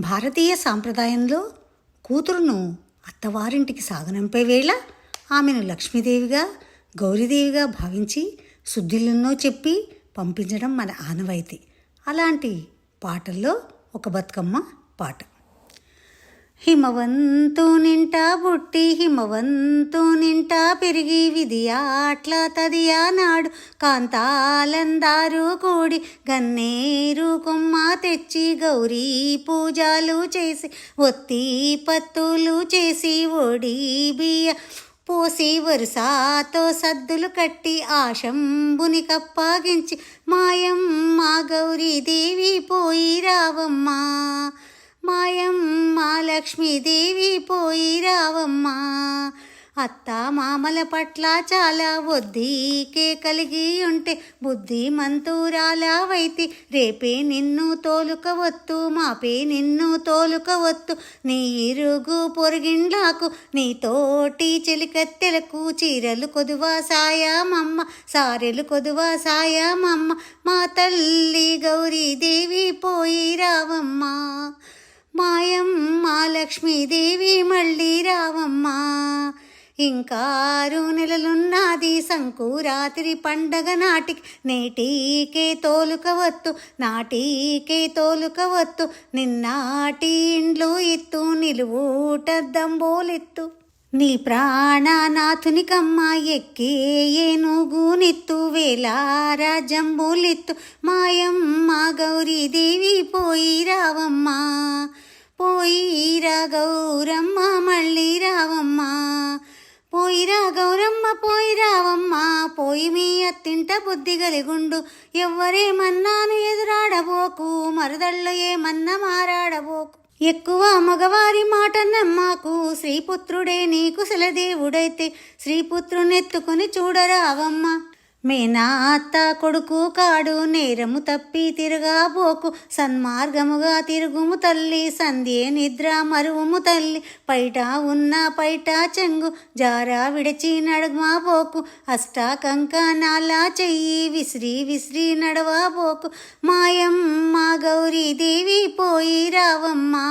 భారతీయ సాంప్రదాయంలో కూతురును అత్తవారింటికి సాగనంపే వేళ ఆమెను లక్ష్మీదేవిగా గౌరీదేవిగా భావించి శుద్ధిలెన్నో చెప్పి పంపించడం మన ఆనవాయితీ. అలాంటి పాటల్లో ఒక బతుకమ్మ పాట. హిమవంతు నింట బుట్టి హిమవంతు నింట పెరిగి విధియాట్ల తదియా నాడు కాంతాలందారు కూడి గన్నేరు కొమ్మ తెచ్చి గౌరీ పూజలు చేసి ఒత్తి పత్తులు చేసి ఒడి బియ్య పోసి వరుసాతో సద్దులు కట్టి ఆశంబుని కప్పగించి మాయమ్మ గౌరీదేవి పోయి రావమ్మా, మాయమ్మ లక్ష్మీదేవి పోయి రావమ్మా. అత్త మామల పట్ల చాలా ఒద్దికే కలిగి ఉంటే బుద్ధి మంతురాలవైతి రేపే నిన్ను తోలుకవత్తు మాపే నిన్ను తోలుకవత్తు. నీ ఇరుగు పొరుగిండ్లకు నీ తోటి చెలికత్తెలకు చీరలు కొదువా సాయమమ్మ సారెలు కొదువా సాయమమ్మ. మా తల్లి గౌరీదేవి పోయి రావమ్మా, మాయమ్మ లక్ష్మీదేవి మళ్ళీ రావమ్మా. ఇంకా 6 నెలలున్నది సంకురాత్రి పండగ నాటికి నేటికే తోలుకవత్తు నాటికే తోలుకవత్తు. నిన్నాటి ఇండ్లు ఇత్తు నిలువుట దంబోలెత్తు. నీ ప్రాణనాథునికమ్మ ఎక్కే ఏనుగునిత్తు వేలారా జంబులిత్తు. మాయమ్మ గౌరీదేవి పోయి రావమ్మా, పోయిరా గౌరమ్మ మళ్ళీ రావమ్మా. పోయిరా గౌరమ్మ పోయి రావమ్మా, పోయి మీ అత్తింట బుద్ధి గలిగుండు. ఎవ్వరేమన్నాను ఎదురాడబోకు, మరుదళ్ళు ఏమన్నా మారాడబోకు. ఎక్కువ మగవారి మాట నమ్మాకు, శ్రీపుత్రుడే నీకు శిలదేవుడైతే శ్రీపుత్రునెత్తుకుని చూడరావమ్మ. మేనా అత్త కొడుకు కాడు నేరము తప్పి తిరగాబోకు, సన్మార్గముగా తిరుగుము తల్లి సంధ్యే నిద్ర మరువుము తల్లి. పైట ఉన్న పైట చెంగు జారా విడిచి నడమాబోకు, అష్ట కంకణాల చెయ్యి విసిరి విసిరి నడవబోకు. మాయమ్మ గౌరీదేవి పోయి రావమ్మా,